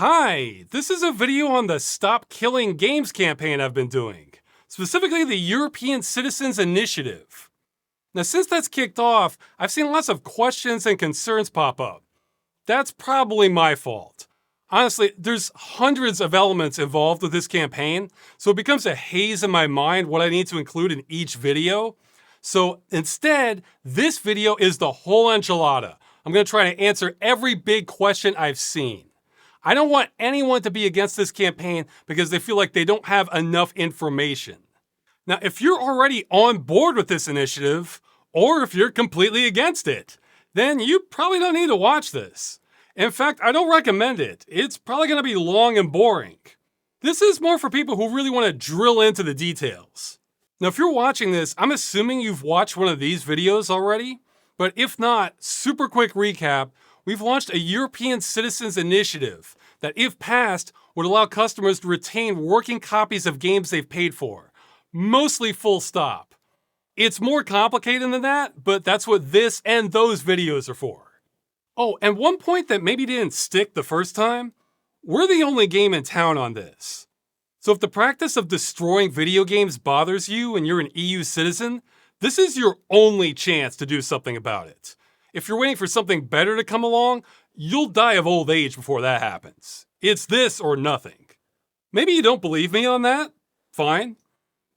Hi, this is a video on the Stop Killing Games campaign I've been doing, specifically the European Citizens Initiative. Now, since that's kicked off, I've seen lots of questions and concerns pop up. That's probably my fault. Honestly, there's hundreds of elements involved with this campaign, so it becomes a haze in my mind what I need to include in each video. So instead, this video is the whole enchilada. I'm going to try to answer every big question I've seen. I don't want anyone to be against this campaign because they feel like they don't have enough information. Now, if you're already on board with this initiative, or if you're completely against it, then you probably don't need to watch this. In fact, I don't recommend it. It's probably going to be long and boring. This is more for people who really want to drill into the details. Now, if you're watching this, I'm assuming you've watched one of these videos already, but if not, super quick recap. We've launched a European Citizens Initiative that, if passed, would allow customers to retain working copies of games they've paid for. Mostly full stop. It's more complicated than that, but that's what this and those videos are for. Oh, and one point that maybe didn't stick the first time, we're the only game in town on this. So if the practice of destroying video games bothers you and you're an EU citizen, this is your only chance to do something about it. If you're waiting for something better to come along, you'll die of old age before that happens. It's this or nothing. Maybe you don't believe me on that? Fine.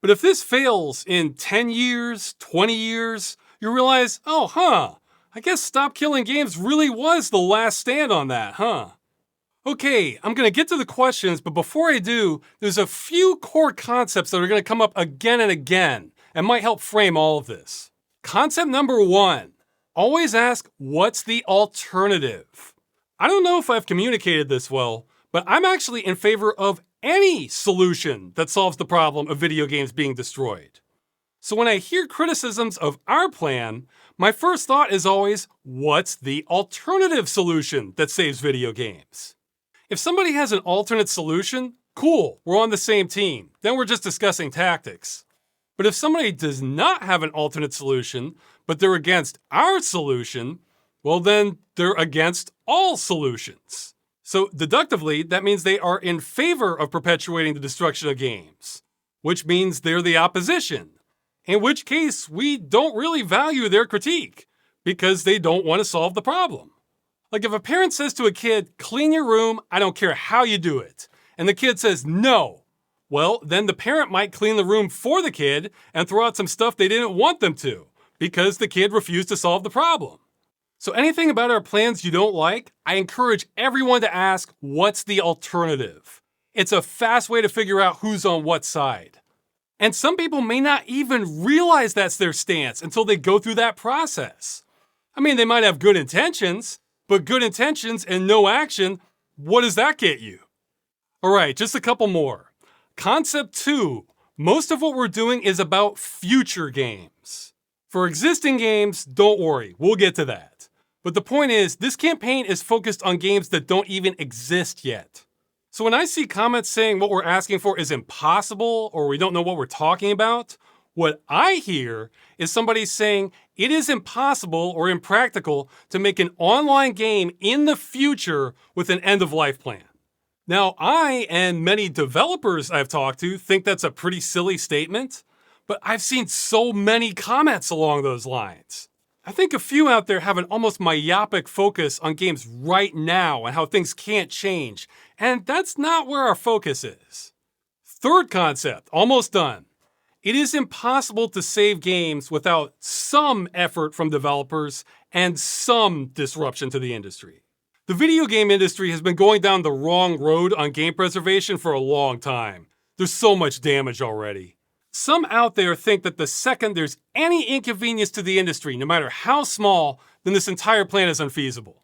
But if this fails in 10 years, 20 years, you realize, I guess Stop Killing Games really was the last stand on that, huh? Okay, I'm going to get to the questions, but before I do, there's a few core concepts that are going to come up again and again and might help frame all of this. Concept number 1. Always ask, what's the alternative? I don't know if I've communicated this well, but I'm actually in favor of any solution that solves the problem of video games being destroyed. So when I hear criticisms of our plan, my first thought is always, what's the alternative solution that saves video games? If somebody has an alternate solution, cool, we're on the same team. Then we're just discussing tactics. But if somebody does not have an alternate solution, but they're against our solution, well then they're against all solutions. So deductively, that means they are in favor of perpetuating the destruction of games, which means they're the opposition, in which case we don't really value their critique because they don't want to solve the problem. Like if a parent says to a kid, clean your room, I don't care how you do it, and the kid says no, well, then the parent might clean the room for the kid and throw out some stuff they didn't want them to, because the kid refused to solve the problem. So anything about our plans you don't like, I encourage everyone to ask, what's the alternative? It's a fast way to figure out who's on what side. And some people may not even realize that's their stance until they go through that process. I mean, they might have good intentions, but good intentions and no action, what does that get you? All right, just a couple more. Concept 2, most of what we're doing is about future games. For existing games, don't worry, we'll get to that. But the point is, this campaign is focused on games that don't even exist yet. So when I see comments saying what we're asking for is impossible or we don't know what we're talking about, what I hear is somebody saying it is impossible or impractical to make an online game in the future with an end-of-life plan. Now, I and many developers I've talked to think that's a pretty silly statement, but I've seen so many comments along those lines. I think a few out there have an almost myopic focus on games right now and how things can't change, and that's not where our focus is. Third concept, almost done. It is impossible to save games without some effort from developers and some disruption to the industry. The video game industry has been going down the wrong road on game preservation for a long time. There's so much damage already. Some out there think that the second there's any inconvenience to the industry, no matter how small, then this entire plan is unfeasible.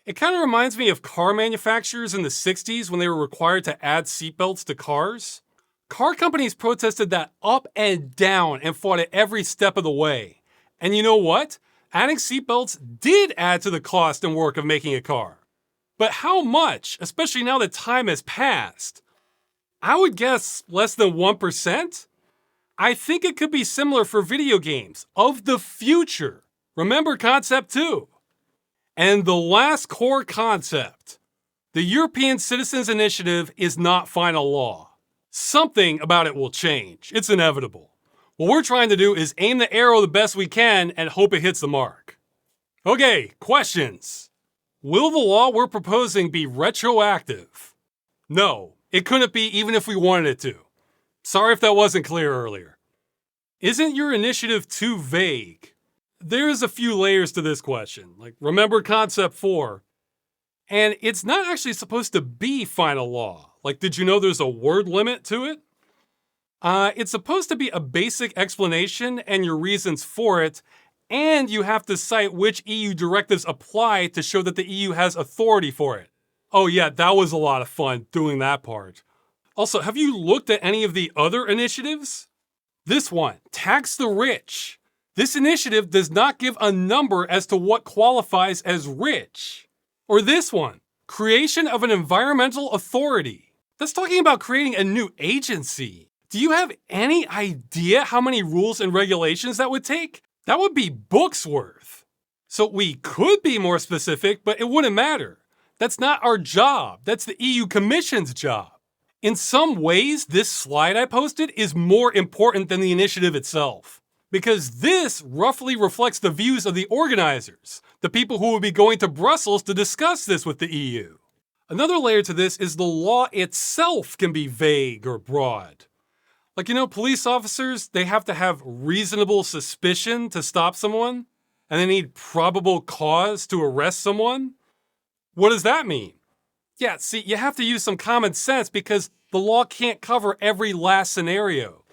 It kind of reminds me of car manufacturers in the 60s when they were required to add seatbelts to cars. Car companies protested that up and down and fought it every step of the way. And you know what? Adding seatbelts did add to the cost and work of making a car. But how much, especially now that time has passed? I would guess less than 1%? I think it could be similar for video games of the future. Remember concept 2. And the last core concept. The European Citizens Initiative is not final law. Something about it will change. It's inevitable. What we're trying to do is aim the arrow the best we can and hope it hits the mark. Okay, questions. Will the law we're proposing be retroactive? No, it couldn't be even if we wanted it to. Sorry if that wasn't clear earlier. Isn't your initiative too vague? There's a few layers to this question, like remember concept 4. And it's not actually supposed to be final law. Like, did you know there's a word limit to it? It's supposed to be a basic explanation and your reasons for it, and you have to cite which EU directives apply to show that the EU has authority for it. Oh yeah, that was a lot of fun doing that part. Also, have you looked at any of the other initiatives? This one, tax the rich. This initiative does not give a number as to what qualifies as rich. Or this one, creation of an environmental authority. That's talking about creating a new agency. Do you have any idea how many rules and regulations that would take? That would be books worth. So we could be more specific, but it wouldn't matter. That's not our job. That's the EU Commission's job. In some ways, this slide I posted is more important than the initiative itself. Because this roughly reflects the views of the organizers, the people who will be going to Brussels to discuss this with the EU. Another layer to this is the law itself can be vague or broad. Like, police officers, they have to have reasonable suspicion to stop someone, and they need probable cause to arrest someone. What does that mean? Yeah, see, you have to use some common sense because the law can't cover every last scenario.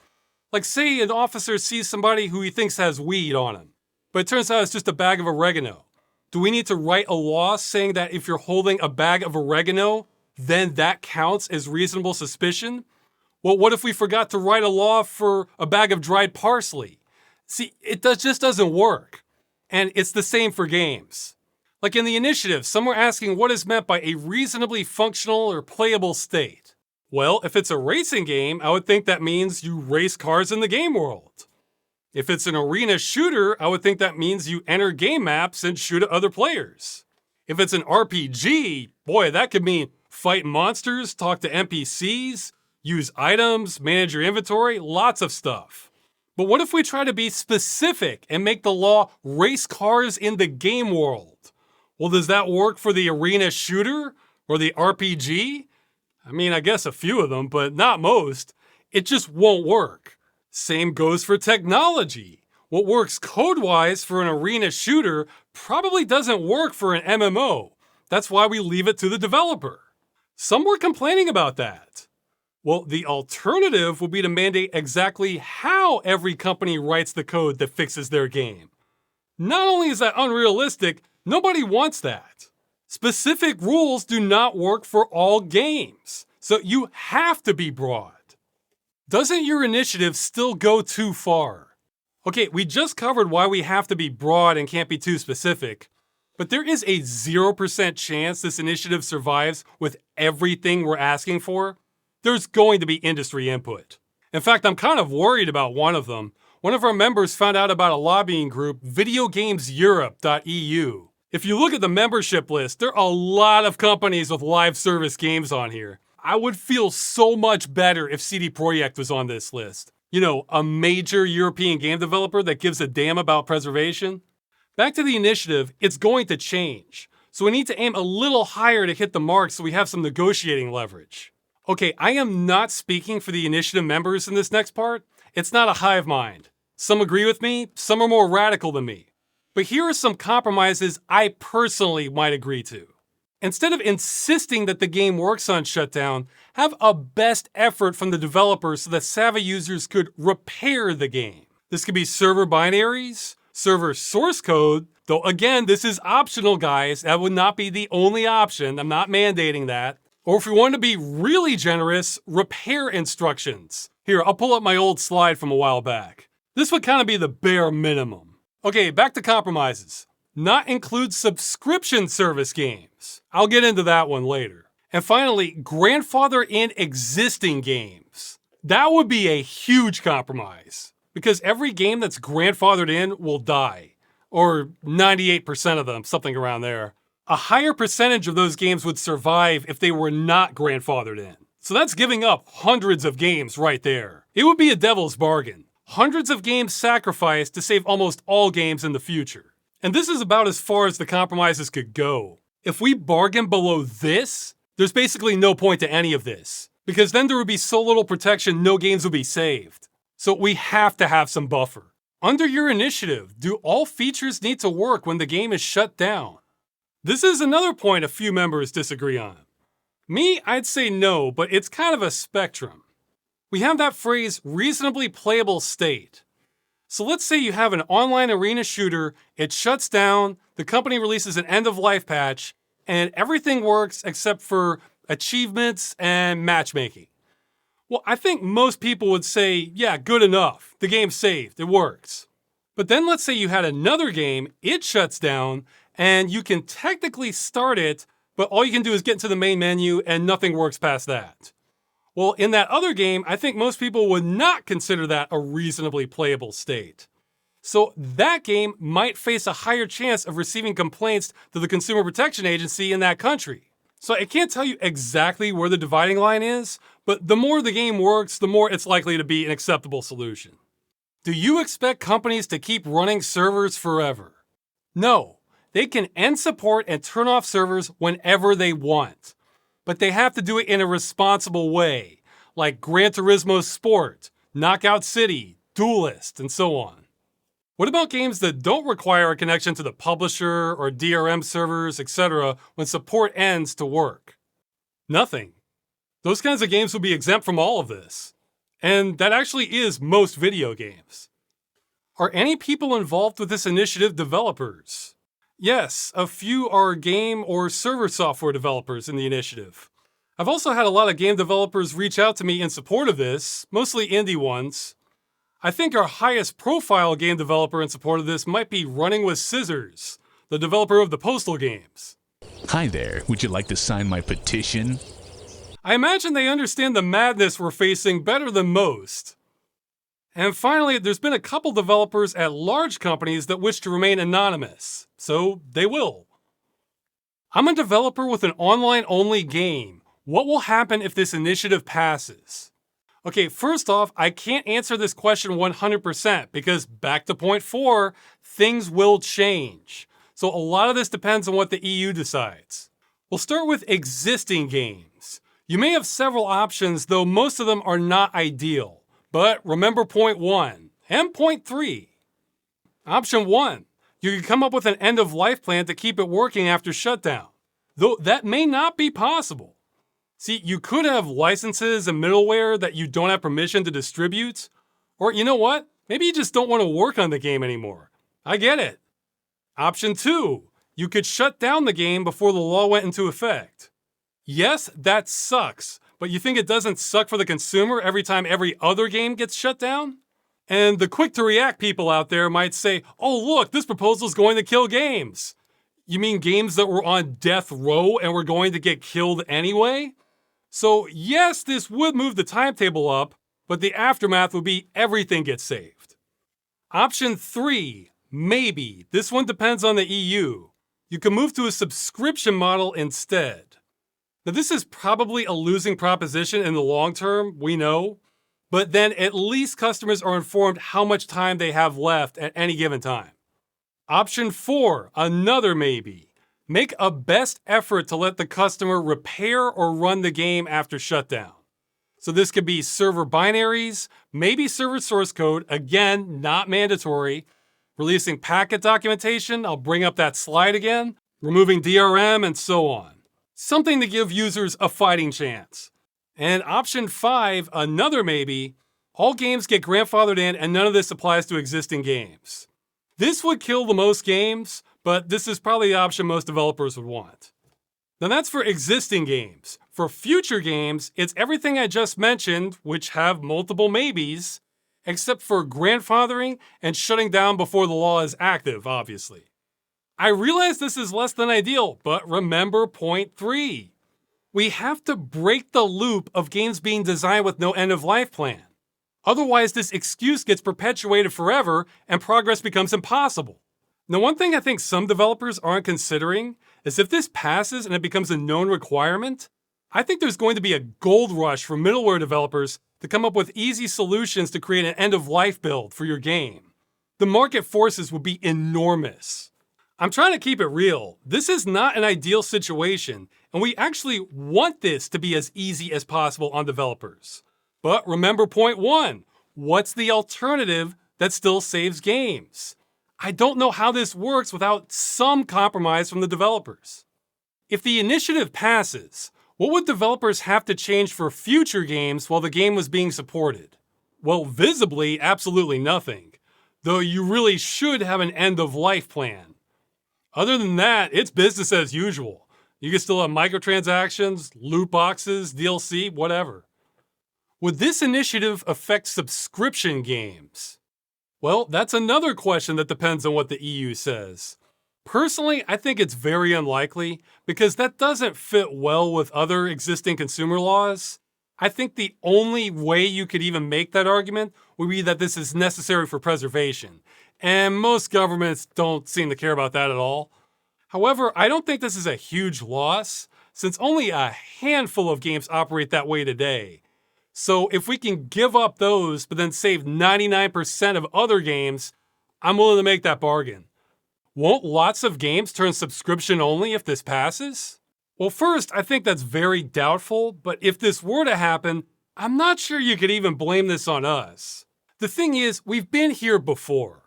Like, say an officer sees somebody who he thinks has weed on him, but it turns out it's just a bag of oregano. Do we need to write a law saying that if you're holding a bag of oregano, then that counts as reasonable suspicion? Well, what if we forgot to write a law for a bag of dried parsley? See, just doesn't work. And it's the same for games. Like in the initiative, some were asking what is meant by a reasonably functional or playable state. Well, if it's a racing game, I would think that means you race cars in the game world. If it's an arena shooter, I would think that means you enter game maps and shoot at other players. If it's an RPG, boy, that could mean fight monsters, talk to NPCs, use items, manage your inventory, lots of stuff. But what if we try to be specific and make the law race cars in the game world? Well, does that work for the arena shooter or the RPG? I mean, I guess a few of them, but not most. It just won't work. Same goes for technology. What works code-wise for an arena shooter probably doesn't work for an MMO. That's why we leave it to the developer. Some were complaining about that. Well, the alternative would be to mandate exactly how every company writes the code that fixes their game. Not only is that unrealistic, nobody wants that. Specific rules do not work for all games, so you have to be broad. Doesn't your initiative still go too far? Okay, we just covered why we have to be broad and can't be too specific, but there is a 0% chance this initiative survives with everything we're asking for. There's going to be industry input. In fact, I'm kind of worried about one of them. One of our members found out about a lobbying group, videogameseurope.eu. If you look at the membership list, there are a lot of companies with live service games on here. I would feel so much better if CD Projekt was on this list. A major European game developer that gives a damn about preservation. Back to the initiative, it's going to change. So we need to aim a little higher to hit the mark so we have some negotiating leverage. Okay, I am not speaking for the initiative members in this next part. It's not a hive mind. Some agree with me, some are more radical than me. But here are some compromises I personally might agree to. Instead of insisting that the game works on shutdown, have a best effort from the developers so that savvy users could repair the game. This could be server binaries, server source code, though again, this is optional, guys. That would not be the only option. I'm not mandating that. Or if we want to be really generous, repair instructions. Here, I'll pull up my old slide from a while back. This would kind of be the bare minimum. Okay, back to compromises. Not include subscription service games. I'll get into that one later. And finally, grandfather in existing games. That would be a huge compromise, because every game that's grandfathered in will die. Or 98% of them, something around there. A higher percentage of those games would survive if they were not grandfathered in. So that's giving up hundreds of games right there. It would be a devil's bargain. Hundreds of games sacrificed to save almost all games in the future. And this is about as far as the compromises could go. If we bargain below this, there's basically no point to any of this, because then there would be so little protection no games would be saved. So we have to have some buffer. Under your initiative, do all features need to work when the game is shut down? This is another point a few members disagree on. Me, I'd say no, but it's kind of a spectrum. We have that phrase, reasonably playable state. So let's say you have an online arena shooter, it shuts down, the company releases an end-of-life patch, and everything works except for achievements and matchmaking. Well, I think most people would say, yeah, good enough. The game's saved, it works. But then let's say you had another game, it shuts down, and you can technically start it, but all you can do is get into the main menu and nothing works past that. Well, in that other game, I think most people would not consider that a reasonably playable state. So that game might face a higher chance of receiving complaints to the Consumer Protection Agency in that country. So I can't tell you exactly where the dividing line is, but the more the game works, the more it's likely to be an acceptable solution. Do you expect companies to keep running servers forever? No. They can end support and turn off servers whenever they want. But they have to do it in a responsible way, like Gran Turismo Sport, Knockout City, Duelist, and so on. What about games that don't require a connection to the publisher or DRM servers, etc. when support ends to work? Nothing. Those kinds of games will be exempt from all of this. And that actually is most video games. Are any people involved with this initiative developers? Yes, a few are game or server software developers in the initiative. I've also had a lot of game developers reach out to me in support of this, mostly indie ones. I think our highest profile game developer in support of this might be Running with Scissors, the developer of the Postal games. Hi there, would you like to sign my petition? I imagine they understand the madness we're facing better than most. And finally, there's been a couple developers at large companies that wish to remain anonymous, so they will. I'm a developer with an online-only game. What will happen if this initiative passes? Okay, first off, I can't answer this question 100% because back to point 4, things will change. So a lot of this depends on what the EU decides. We'll start with existing games. You may have several options, though most of them are not ideal. But remember point 1 and point 3. Option 1, you can come up with an end-of-life plan to keep it working after shutdown, though that may not be possible. See, you could have licenses and middleware that you don't have permission to distribute, or you know what? Maybe you just don't want to work on the game anymore. I get it. Option 2, you could shut down the game before the law went into effect. Yes, that sucks. But you think it doesn't suck for the consumer every time every other game gets shut down? And the quick-to-react people out there might say, oh look, this proposal's going to kill games. You mean games that were on death row and were going to get killed anyway? So yes, this would move the timetable up, but the aftermath would be everything gets saved. Option 3, maybe. This one depends on the EU. You can move to a subscription model instead. Now, this is probably a losing proposition in the long term, we know, but then at least customers are informed how much time they have left at any given time. Option 4, another maybe. Make a best effort to let the customer repair or run the game after shutdown. So this could be server binaries, maybe server source code, again, not mandatory, releasing packet documentation, I'll bring up that slide again, removing DRM, and so on. Something to give users a fighting chance. And option 5, another maybe, all games get grandfathered in and none of this applies to existing games. This would kill the most games, but this is probably the option most developers would want. Now that's for existing games. For future games, it's everything I just mentioned, which have multiple maybes, except for grandfathering and shutting down before the law is active, obviously. I realize this is less than ideal, but remember point 3. We have to break the loop of games being designed with no end-of-life plan. Otherwise, this excuse gets perpetuated forever and progress becomes impossible. Now, one thing I think some developers aren't considering is if this passes and it becomes a known requirement, I think there's going to be a gold rush for middleware developers to come up with easy solutions to create an end-of-life build for your game. The market forces would be enormous. I'm trying to keep it real. This is not an ideal situation, and we actually want this to be as easy as possible on developers. But remember point one, what's the alternative that still saves games? I don't know how this works without some compromise from the developers. If the initiative passes, what would developers have to change for future games while the game was being supported? Well, visibly, absolutely nothing, though you really should have an end-of-life plan. Other than that, it's business as usual. You can still have microtransactions, loot boxes, DLC, whatever. Would this initiative affect subscription games? Well, that's another question that depends on what the EU says. Personally, I think it's very unlikely because that doesn't fit well with other existing consumer laws. I think the only way you could even make that argument would be that this is necessary for preservation, and most governments don't seem to care about that at all. However, I don't think this is a huge loss, since only a handful of games operate that way today. So if we can give up those, but then save 99% of other games, I'm willing to make that bargain. Won't lots of games turn subscription only if this passes? Well, first, I think that's very doubtful, but if this were to happen, I'm not sure you could even blame this on us. The thing is, we've been here before.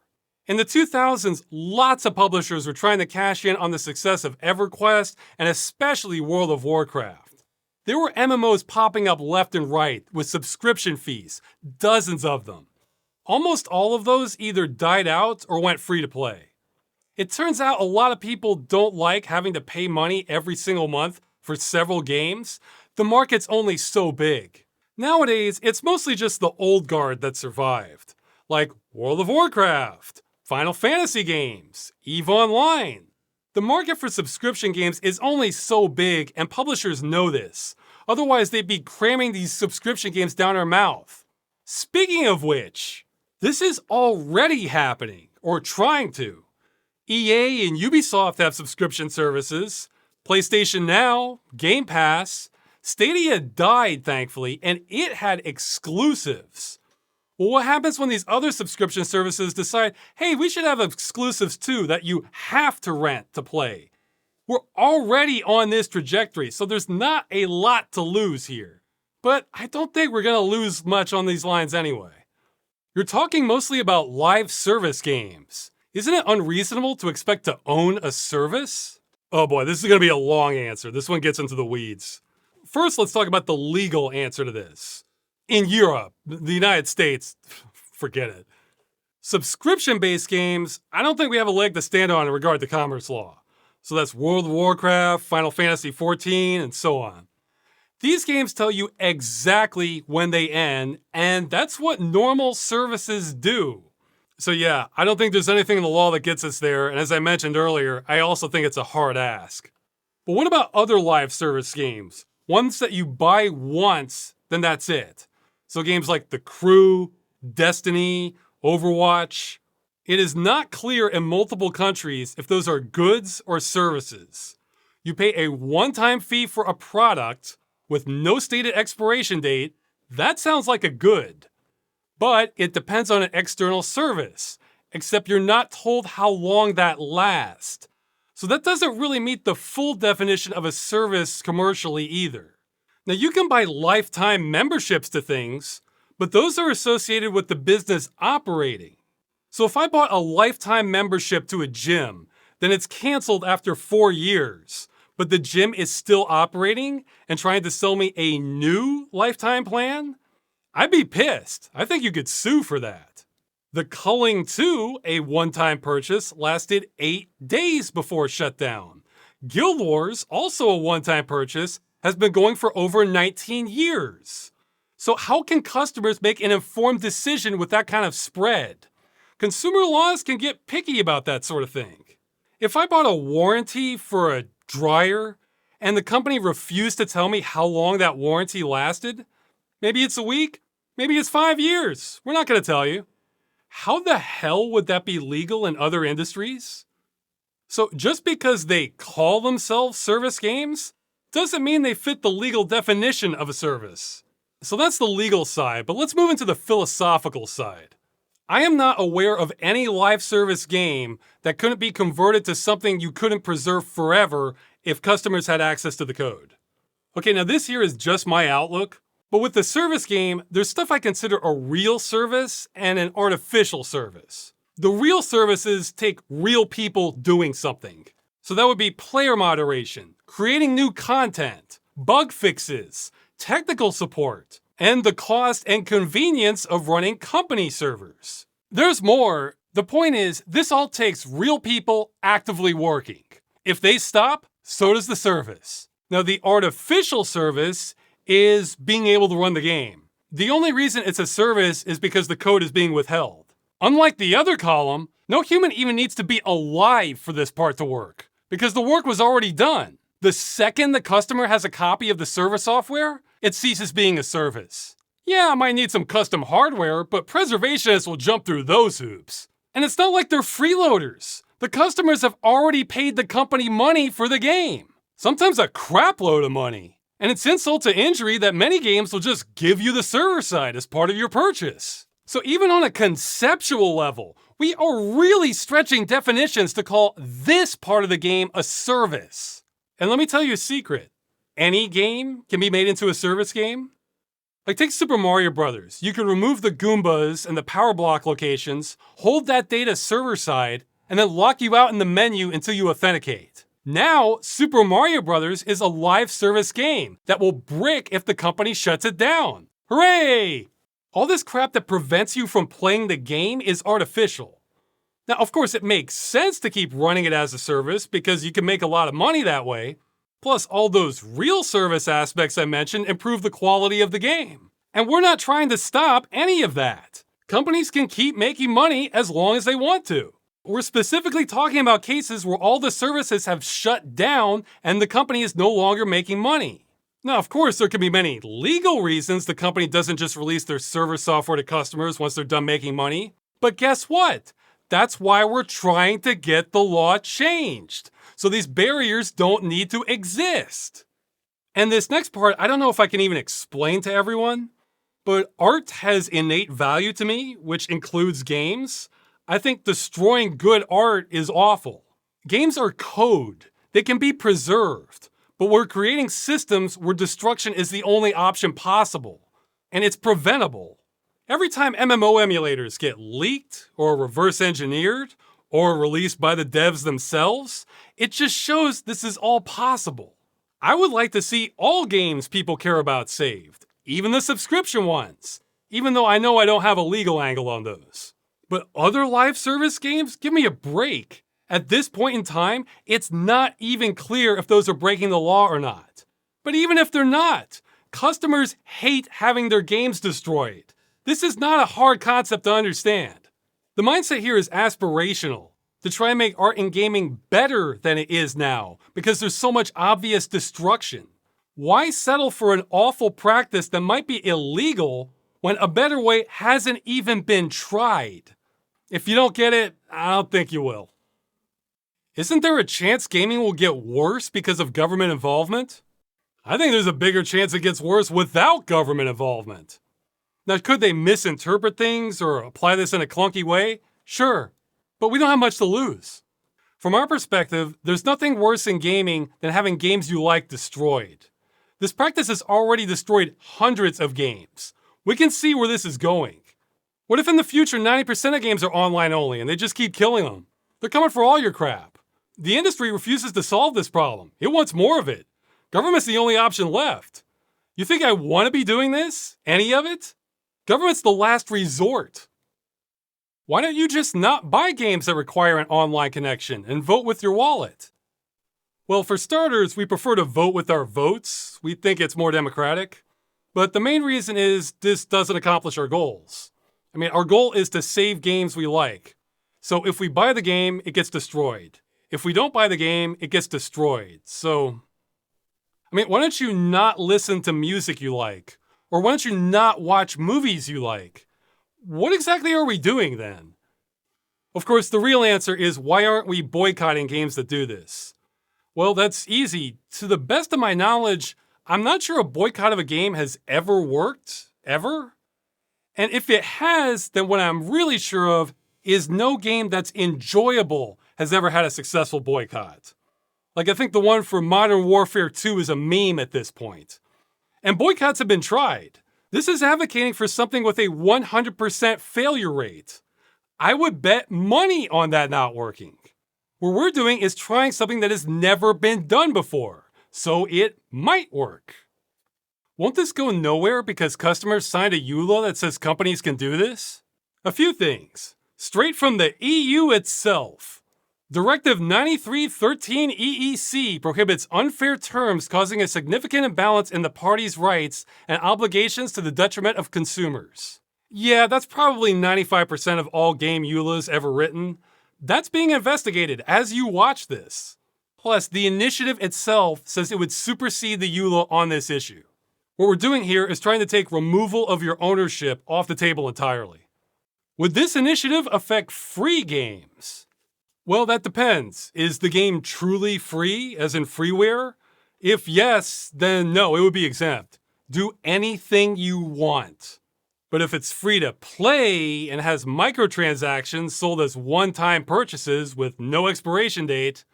In the 2000s, lots of publishers were trying to cash in on the success of EverQuest and especially World of Warcraft. There were MMOs popping up left and right with subscription fees, dozens of them. Almost all of those either died out or went free to play. It turns out a lot of people don't like having to pay money every single month for several games. The market's only so big. Nowadays, it's mostly just the old guard that survived, like World of Warcraft, Final Fantasy games, EVE Online. The market for subscription games is only so big, and publishers know this. Otherwise, they'd be cramming these subscription games down our mouth. Speaking of which, this is already happening, or trying to. EA and Ubisoft have subscription services. PlayStation Now, Game Pass. Stadia died, thankfully, and it had exclusives. Well, what happens when these other subscription services decide, hey, we should have exclusives too that you have to rent to play? We're already on this trajectory, so there's not a lot to lose here. But I don't think we're going to lose much on these lines anyway. You're talking mostly about live service games. Isn't it unreasonable to expect to own a service? Oh boy, this is going to be a long answer. This one gets into the weeds. First, let's talk about the legal answer to this. In Europe, the United States, forget it. Subscription-based games, I don't think we have a leg to stand on in regard to commerce law. So that's World of Warcraft, Final Fantasy XIV, and so on. These games tell you exactly when they end, and that's what normal services do. So yeah, I don't think there's anything in the law that gets us there, and as I mentioned earlier, I also think it's a hard ask. But what about other live service games? Ones that you buy once, then that's it. So games like The Crew, Destiny, Overwatch. It is not clear in multiple countries if those are goods or services. You pay a one-time fee for a product with no stated expiration date. That sounds like a good. But it depends on an external service, except you're not told how long that lasts. So that doesn't really meet the full definition of a service commercially either. Now you can buy lifetime memberships to things, but those are associated with the business operating. So if I bought a lifetime membership to a gym, then it's canceled after 4 years, but the gym is still operating and trying to sell me a new lifetime plan? I'd be pissed. I think you could sue for that. The Culling 2, a one-time purchase, lasted 8 days before shutdown. Guild Wars, also a one-time purchase, has been going for over 19 years. So how can customers make an informed decision with that kind of spread? Consumer laws can get picky about that sort of thing. If I bought a warranty for a dryer and the company refused to tell me how long that warranty lasted, maybe it's a week, maybe it's 5 years. We're not going to tell you. How the hell would that be legal in other industries? So just because they call themselves service games doesn't mean they fit the legal definition of a service. So that's the legal side, but let's move into the philosophical side. I am not aware of any live service game that couldn't be converted to something you couldn't preserve forever if customers had access to the code. Okay, now this here is just my outlook, but with the service game, there's stuff I consider a real service and an artificial service. The real services take real people doing something. So that would be player moderation, creating new content, bug fixes, technical support, and the cost and convenience of running company servers. There's more. The point is, this all takes real people actively working. If they stop, so does the service. Now, the artificial service is being able to run the game. The only reason it's a service is because the code is being withheld. Unlike the other column, no human even needs to be alive for this part to work, because the work was already done. The second the customer has a copy of the server software, it ceases being a service. Yeah, I might need some custom hardware, but preservationists will jump through those hoops. And it's not like they're freeloaders. The customers have already paid the company money for the game. Sometimes a crap load of money. And it's insult to injury that many games will just give you the server side as part of your purchase. So even on a conceptual level, we are really stretching definitions to call this part of the game a service. And let me tell you a secret. Any game can be made into a service game. Like take Super Mario Bros. You can remove the Goombas and the power block locations, hold that data server side, and then lock you out in the menu until you authenticate. Now, Super Mario Bros. Is a live service game that will brick if the company shuts it down. Hooray! All this crap that prevents you from playing the game is artificial. Now, of course, it makes sense to keep running it as a service because you can make a lot of money that way. Plus, all those real service aspects I mentioned improve the quality of the game. And we're not trying to stop any of that. Companies can keep making money as long as they want to. We're specifically talking about cases where all the services have shut down and the company is no longer making money. Now, of course, there can be many legal reasons the company doesn't just release their server software to customers once they're done making money. But guess what? That's why we're trying to get the law changed, so these barriers don't need to exist. And this next part, I don't know if I can even explain to everyone, but art has innate value to me, which includes games. I think destroying good art is awful. Games are code. They can be preserved, but we're creating systems where destruction is the only option possible, and it's preventable. Every time MMO emulators get leaked or reverse engineered or released by the devs themselves, it just shows this is all possible. I would like to see all games people care about saved, even the subscription ones, even though I know I don't have a legal angle on those. But other live service games, give me a break. At this point in time, it's not even clear if those are breaking the law or not. But even if they're not, customers hate having their games destroyed. This is not a hard concept to understand. The mindset here is aspirational, to try and make art and gaming better than it is now, because there's so much obvious destruction. Why settle for an awful practice that might be illegal when a better way hasn't even been tried? If you don't get it, I don't think you will. Isn't there a chance gaming will get worse because of government involvement? I think there's a bigger chance it gets worse without government involvement. Now, could they misinterpret things or apply this in a clunky way? Sure, but we don't have much to lose. From our perspective, there's nothing worse in gaming than having games you like destroyed. This practice has already destroyed hundreds of games. We can see where this is going. What if in the future 90% of games are online only and they just keep killing them? They're coming for all your crap. The industry refuses to solve this problem. It wants more of it. Government's the only option left. You think I want to be doing this? Any of it? Government's the last resort. Why don't you just not buy games that require an online connection and vote with your wallet? Well, for starters, we prefer to vote with our votes. We think it's more democratic. But the main reason is this doesn't accomplish our goals. Our goal is to save games we like. So if we buy the game, it gets destroyed. If we don't buy the game, it gets destroyed. So, why don't you not listen to music you like? Or why don't you not watch movies you like? What exactly are we doing then? Of course, the real answer is, why aren't we boycotting games that do this? Well, that's easy. To the best of my knowledge, I'm not sure a boycott of a game has ever worked, ever. And if it has, then what I'm really sure of is no game that's enjoyable has ever had a successful boycott. Like, I think the one for Modern Warfare 2 is a meme at this point. And boycotts have been tried. This is advocating for something with a 100% failure rate. I would bet money on that not working. What we're doing is trying something that has never been done before, so it might work. Won't this go nowhere because customers signed a EULA that says companies can do this? A few things. Straight from the EU itself. Directive 9313 EEC prohibits unfair terms causing a significant imbalance in the parties' rights and obligations to the detriment of consumers. Yeah, that's probably 95% of all game EULAs ever written. That's being investigated as you watch this. Plus, the initiative itself says it would supersede the EULA on this issue. What we're doing here is trying to take removal of your ownership off the table entirely. Would this initiative affect free games? Well, that depends. Is the game truly free, as in freeware? If yes, then no, it would be exempt. Do anything you want. But if it's free to play and has microtransactions sold as one-time purchases with no expiration date,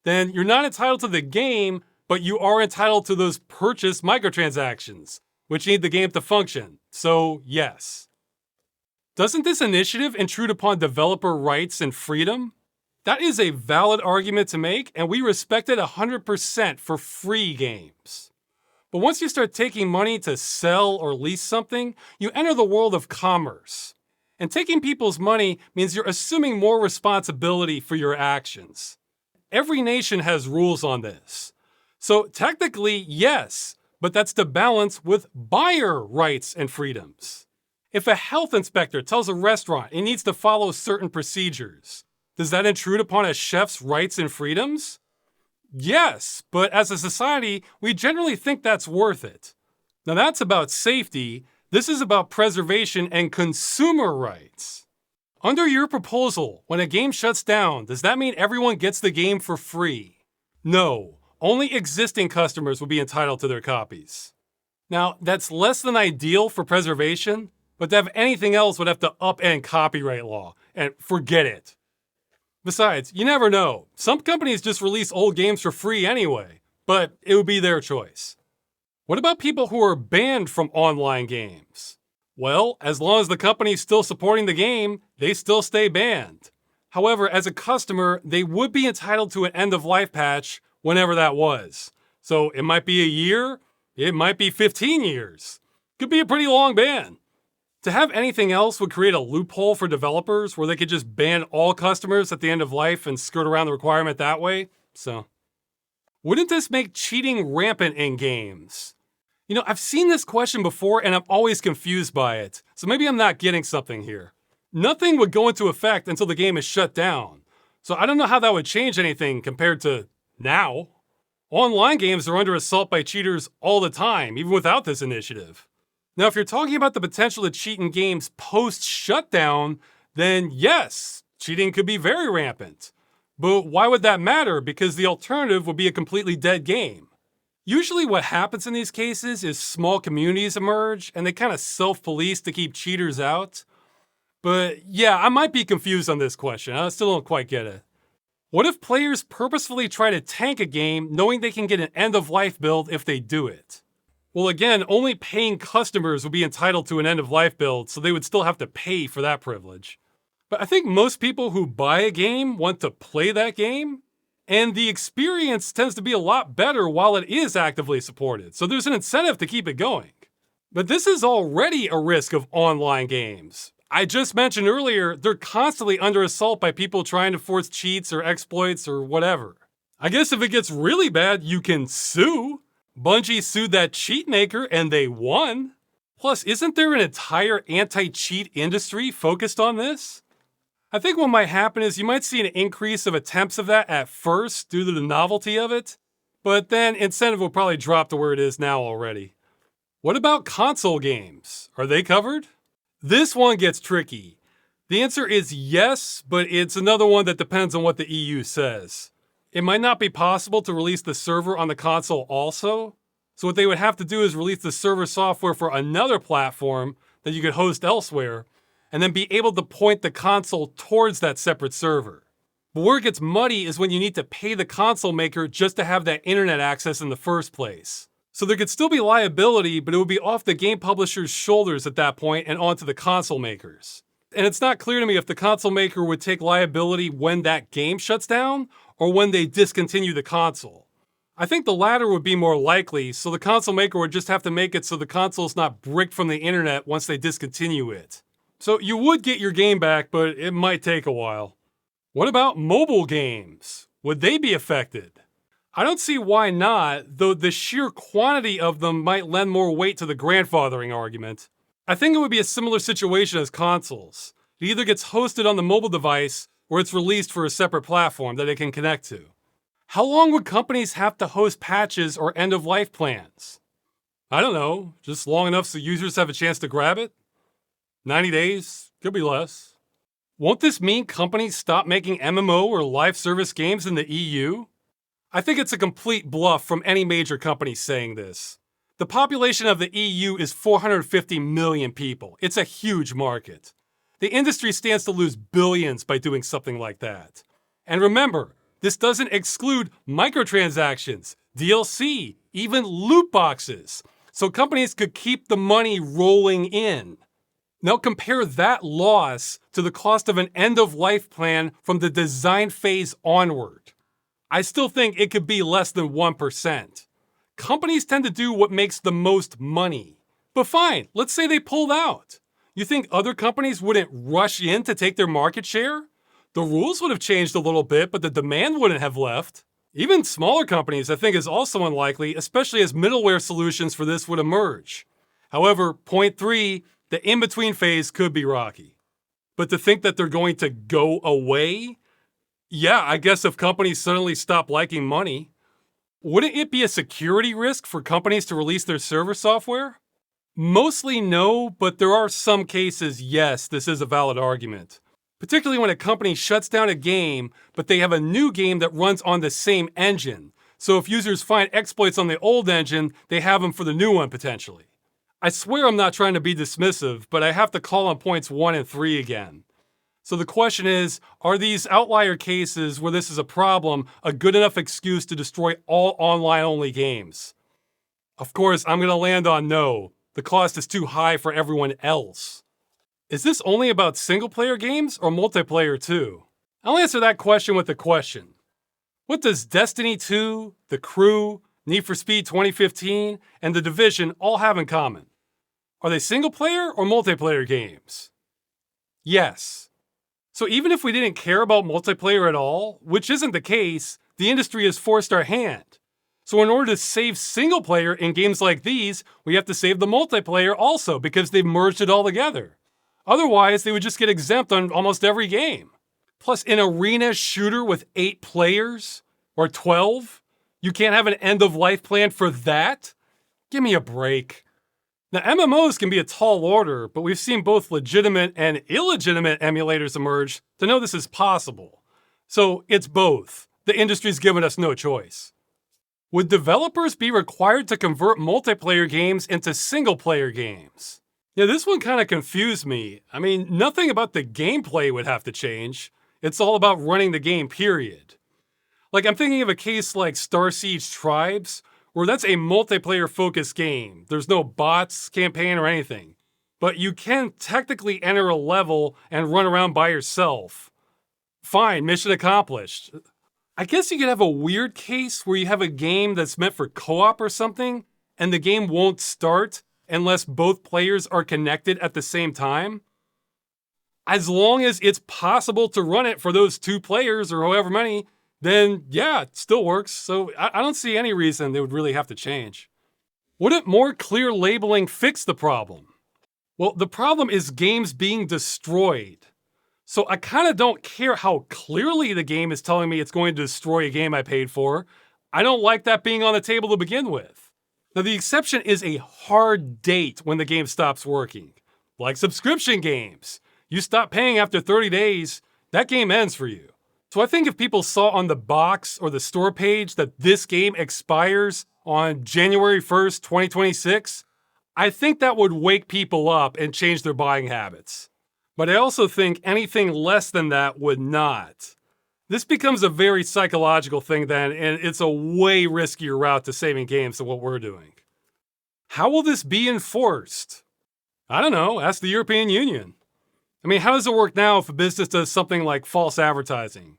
then you're not entitled to the game, but you are entitled to those purchased microtransactions, which need the game to function. So, yes. Doesn't this initiative intrude upon developer rights and freedom? That is a valid argument to make, and we respect it 100% for free games. But once you start taking money to sell or lease something, you enter the world of commerce. And taking people's money means you're assuming more responsibility for your actions. Every nation has rules on this. So technically, yes, but that's to balance with buyer rights and freedoms. If a health inspector tells a restaurant it needs to follow certain procedures, does that intrude upon a chef's rights and freedoms? Yes, but as a society, we generally think that's worth it. Now that's about safety. This is about preservation and consumer rights. Under your proposal, when a game shuts down, does that mean everyone gets the game for free? No, only existing customers will be entitled to their copies. Now, that's less than ideal for preservation, but to have anything else would have to upend copyright law, and forget it. Besides, you never know. Some companies just release old games for free anyway, but it would be their choice. What about people who are banned from online games? Well, as long as the company's still supporting the game, they still stay banned. However, as a customer, they would be entitled to an end-of-life patch whenever that was. So it might be a year, it might be 15 years. Could be a pretty long ban. To have anything else would create a loophole for developers where they could just ban all customers at the end of life and skirt around the requirement that way. So, wouldn't this make cheating rampant in games? You know, I've seen this question before and I'm always confused by it. So maybe I'm not getting something here. Nothing would go into effect until the game is shut down. So I don't know how that would change anything compared to now. Online games are under assault by cheaters all the time, even without this initiative. Now, if you're talking about the potential to cheat in games post-shutdown, then yes, cheating could be very rampant. But why would that matter? Because the alternative would be a completely dead game. Usually what happens in these cases is small communities emerge and they kind of self-police to keep cheaters out. But yeah, I might be confused on this question. I still don't quite get it. What if players purposefully try to tank a game knowing they can get an end-of-life build if they do it? Well, again, only paying customers would be entitled to an end-of-life build, so they would still have to pay for that privilege. But I think most people who buy a game want to play that game, and the experience tends to be a lot better while it is actively supported, so there's an incentive to keep it going. But this is already a risk of online games. I just mentioned earlier, they're constantly under assault by people trying to force cheats or exploits or whatever. I guess if it gets really bad, you can sue. Bungie sued that cheat maker and they won. Plus, isn't there an entire anti-cheat industry focused on this? I think what might happen is you might see an increase of attempts of that at first due to the novelty of it, but then incentive will probably drop to where it is now already. What about console games? Are they covered? This one gets tricky. The answer is yes, but it's another one that depends on what the EU says. It might not be possible to release the server on the console also, so what they would have to do is release the server software for another platform that you could host elsewhere, and then be able to point the console towards that separate server. But where it gets muddy is when you need to pay the console maker just to have that internet access in the first place. So there could still be liability, but it would be off the game publisher's shoulders at that point and onto the console makers. And it's not clear to me if the console maker would take liability when that game shuts down or when they discontinue the console. I think the latter would be more likely, so the console maker would just have to make it so the console's not bricked from the internet once they discontinue it. So you would get your game back, but it might take a while. What about mobile games? Would they be affected? I don't see why not, though the sheer quantity of them might lend more weight to the grandfathering argument. I think it would be a similar situation as consoles. It either gets hosted on the mobile device or it's released for a separate platform that it can connect to. How long would companies have to host patches or end-of-life plans? I don't know, just long enough so users have a chance to grab it? 90 days? Could be less. Won't this mean companies stop making MMO or live service games in the EU? I think it's a complete bluff from any major company saying this. The population of the EU is 450 million people. It's a huge market. The industry stands to lose billions by doing something like that. And remember, this doesn't exclude microtransactions, DLC, even loot boxes, so companies could keep the money rolling in. Now compare that loss to the cost of an end-of-life plan from the design phase onward. I still think it could be less than 1%. Companies tend to do what makes the most money. But fine, let's say they pulled out. You think other companies wouldn't rush in to take their market share? The rules would have changed a little bit, but the demand wouldn't have left. Even smaller companies, I think, is also unlikely, especially as middleware solutions for this would emerge. However, point 3, the in-between phase could be rocky. But to think that they're going to go away? Yeah, I guess if companies suddenly stop liking money. Wouldn't it be a security risk for companies to release their server software? Mostly no, but there are some cases, yes, this is a valid argument. Particularly when a company shuts down a game, but they have a new game that runs on the same engine. So if users find exploits on the old engine, they have them for the new one potentially. I swear I'm not trying to be dismissive, but I have to call on points 1 and 3 again. So the question is, are these outlier cases where this is a problem a good enough excuse to destroy all online-only games? Of course, I'm going to land on no. The cost is too high for everyone else. Is this only about single-player games or multiplayer too? I'll answer that question with a question. What does Destiny 2, The Crew, Need for Speed 2015, and The Division all have in common? Are they single-player or multiplayer games? Yes. So even if we didn't care about multiplayer at all, which isn't the case, the industry has forced our hand. So in order to save single-player in games like these, we have to save the multiplayer also because they've merged it all together. Otherwise, they would just get exempt on almost every game. Plus, an arena shooter with 8 players? Or 12? You can't have an end-of-life plan for that? Give me a break. Now, MMOs can be a tall order, but we've seen both legitimate and illegitimate emulators emerge to know this is possible. So, it's both. The industry's given us no choice. Would developers be required to convert multiplayer games into single-player games? Yeah, this one kind of confused me. I mean, nothing about the gameplay would have to change. It's all about running the game, period. Like, I'm thinking of a case like Star Siege Tribes, where that's a multiplayer-focused game. There's no bots, campaign, or anything. But you can technically enter a level and run around by yourself. Fine, mission accomplished. I guess you could have a weird case where you have a game that's meant for co-op or something, and the game won't start unless both players are connected at the same time. As long as it's possible to run it for those 2 players or however many, then yeah, it still works. So I don't see any reason they would really have to change. Wouldn't more clear labeling fix the problem? Well, the problem is games being destroyed. So I kind of don't care how clearly the game is telling me it's going to destroy a game I paid for. I don't like that being on the table to begin with. Now, the exception is a hard date when the game stops working, like subscription games. You stop paying after 30 days, that game ends for you. So I think if people saw on the box or the store page that this game expires on January 1st, 2026, I think that would wake people up and change their buying habits. But I also think anything less than that would not. This becomes a very psychological thing then, and it's a way riskier route to saving games than what we're doing. How will this be enforced? I don't know, ask the European Union. I mean, how does it work now if a business does something like false advertising?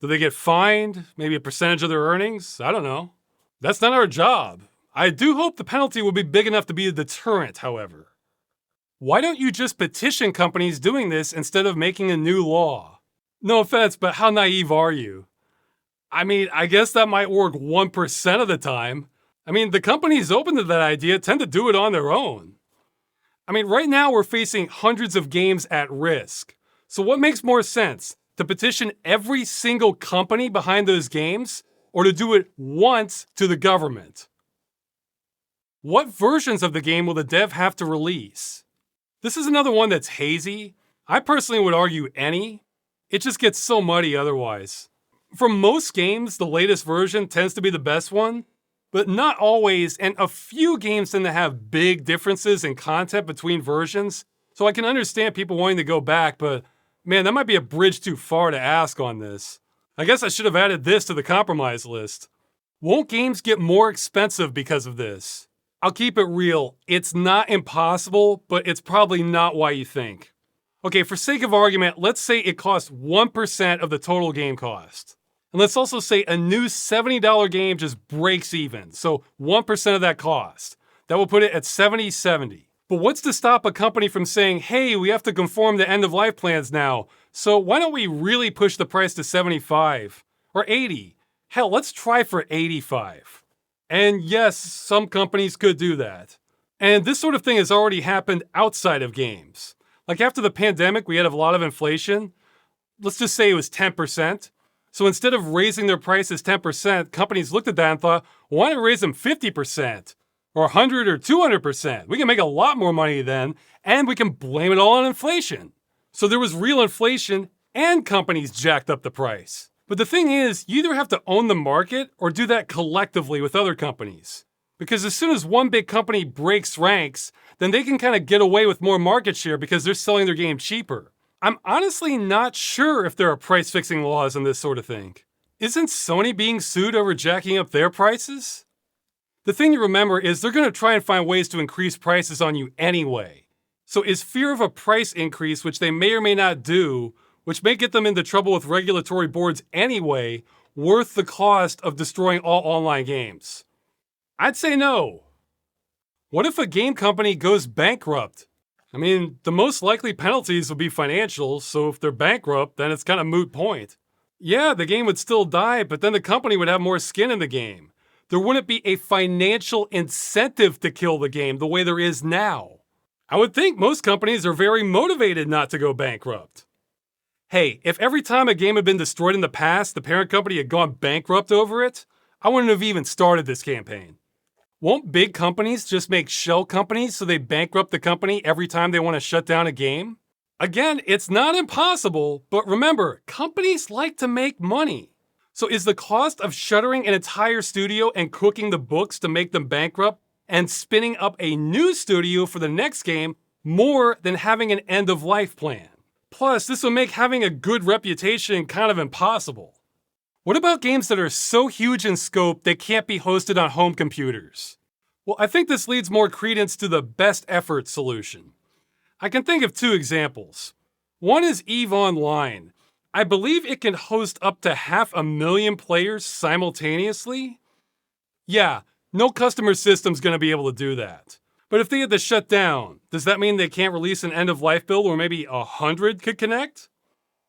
Do they get fined? Maybe a percentage of their earnings? I don't know. That's not our job. I do hope the penalty will be big enough to be a deterrent, however. Why don't you just petition companies doing this instead of making a new law? No offense, but how naive are you? I mean, I guess that might work 1% of the time. I mean, the companies open to that idea tend to do it on their own. I mean, right now we're facing hundreds of games at risk. So what makes more sense? To petition every single company behind those games, or to do it once to the government? What versions of the game will the dev have to release? This is another one that's hazy. I personally would argue any. It just gets so muddy otherwise. For most games, the latest version tends to be the best one, but not always, and a few games tend to have big differences in content between versions, so I can understand people wanting to go back, but man, that might be a bridge too far to ask on this. I guess I should have added this to the compromise list. Won't games get more expensive because of this? I'll keep it real. It's not impossible, but it's probably not why you think. Okay, for sake of argument, let's say it costs 1% of the total game cost. And let's also say a new $70 game just breaks even, so 1% of that cost. That will put it at $70.70. But what's to stop a company from saying, hey, we have to conform to end-of-life plans now, so why don't we really push the price to $75 or $80? Hell, let's try for $85. And yes, some companies could do that. And this sort of thing has already happened outside of games. Like after the pandemic, we had a lot of inflation. Let's just say it was 10%. So instead of raising their prices 10%, companies looked at that and thought, why don't we raise them 50%? Or 100 or 200%? We can make a lot more money then, and we can blame it all on inflation. So there was real inflation, and companies jacked up the price. But the thing is, you either have to own the market or do that collectively with other companies. Because as soon as one big company breaks ranks, then they can kind of get away with more market share because they're selling their game cheaper. I'm honestly not sure if there are price-fixing laws on this sort of thing. Isn't Sony being sued over jacking up their prices? The thing to remember is they're going to try and find ways to increase prices on you anyway. So is fear of a price increase, which they may or may not do, which may get them into trouble with regulatory boards anyway, worth the cost of destroying all online games? I'd say no. What if a game company goes bankrupt? I mean, the most likely penalties will be financial, so if they're bankrupt, then it's kind of moot point. Yeah, the game would still die, but then the company would have more skin in the game. There wouldn't be a financial incentive to kill the game the way there is now. I would think most companies are very motivated not to go bankrupt. Hey, if every time a game had been destroyed in the past, the parent company had gone bankrupt over it, I wouldn't have even started this campaign. Won't big companies just make shell companies so they bankrupt the company every time they want to shut down a game? Again, it's not impossible, but remember, companies like to make money. So is the cost of shuttering an entire studio and cooking the books to make them bankrupt and spinning up a new studio for the next game more than having an end-of-life plan? Plus, this will make having a good reputation kind of impossible. What about games that are so huge in scope they can't be hosted on home computers? Well, I think this leads more credence to the best effort solution. I can think of two examples. One is EVE Online. I believe it can host up to 500,000 players simultaneously. Yeah, no customer system's going to be able to do that. But if they had to shut down, does that mean they can't release an end-of-life build where maybe 100 could connect?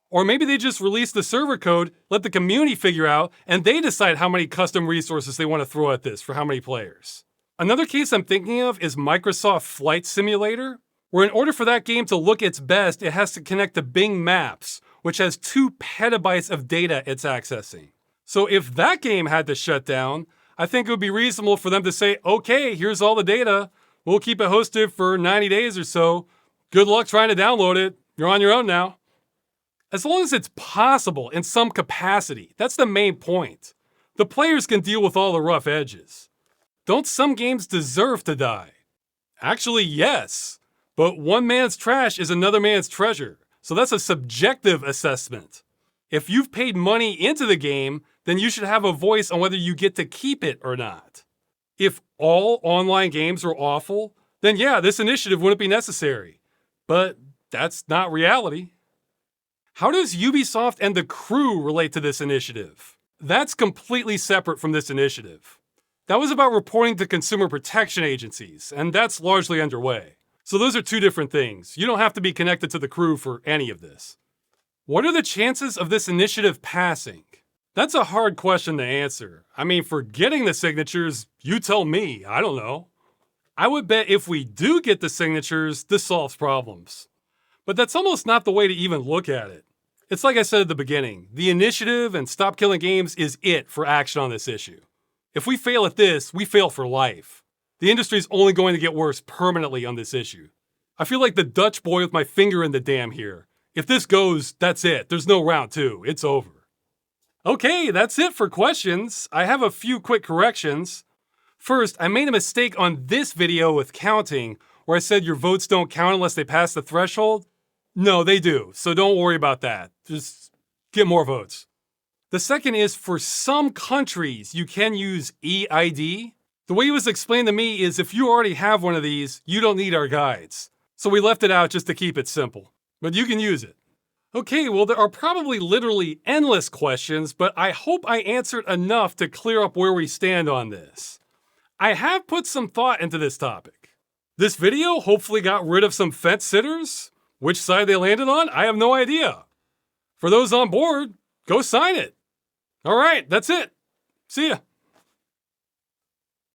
Or maybe they just release the server code, let the community figure out, and they decide how many custom resources they want to throw at this for how many players. Another case I'm thinking of is Microsoft Flight Simulator, where in order for that game to look its best, it has to connect to Bing Maps, which has 2 petabytes of data it's accessing. So if that game had to shut down, I think it would be reasonable for them to say, okay, here's all the data, we'll keep it hosted for 90 days or so, good luck trying to download it, You're on your own now. As long as it's possible in some capacity, that's the main point. The players can deal with all the rough edges. Don't some games deserve to die? Actually, yes. But one man's trash is another man's treasure. So that's a subjective assessment. If you've paid money into the game, then you should have a voice on whether you get to keep it or not. If all online games were awful, then yeah, this initiative wouldn't be necessary. But that's not reality. How does Ubisoft and the crew relate to this initiative? That's completely separate from this initiative. That was about reporting to consumer protection agencies, and that's largely underway. So those are two different things. You don't have to be connected to the crew for any of this. What are the chances of this initiative passing? That's a hard question to answer. I mean, for getting the signatures, you tell me, I don't know. I would bet if we do get the signatures, this solves problems. But that's almost not the way to even look at it. It's like I said at the beginning, the initiative and Stop Killing Games is it for action on this issue. If we fail at this, we fail for life. The industry is only going to get worse permanently on this issue. I feel like the Dutch boy with my finger in the dam here. If this goes, that's it. There's no round two. It's over. Okay, that's it for questions. I have a few quick corrections. First, I made a mistake on this video with counting, where I said your votes don't count unless they pass the threshold. No, they do, so don't worry about that. Just get more votes. The second is, for some countries, you can use EID. The way it was explained to me is if you already have one of these, you don't need our guides. So we left it out just to keep it simple. But you can use it. Okay, well, there are probably literally endless questions, but I hope I answered enough to clear up where we stand on this. I have put some thought into this topic. This video hopefully got rid of some fence sitters. Which side they landed on, I have no idea. For those on board, go sign it. All right, that's it. See ya.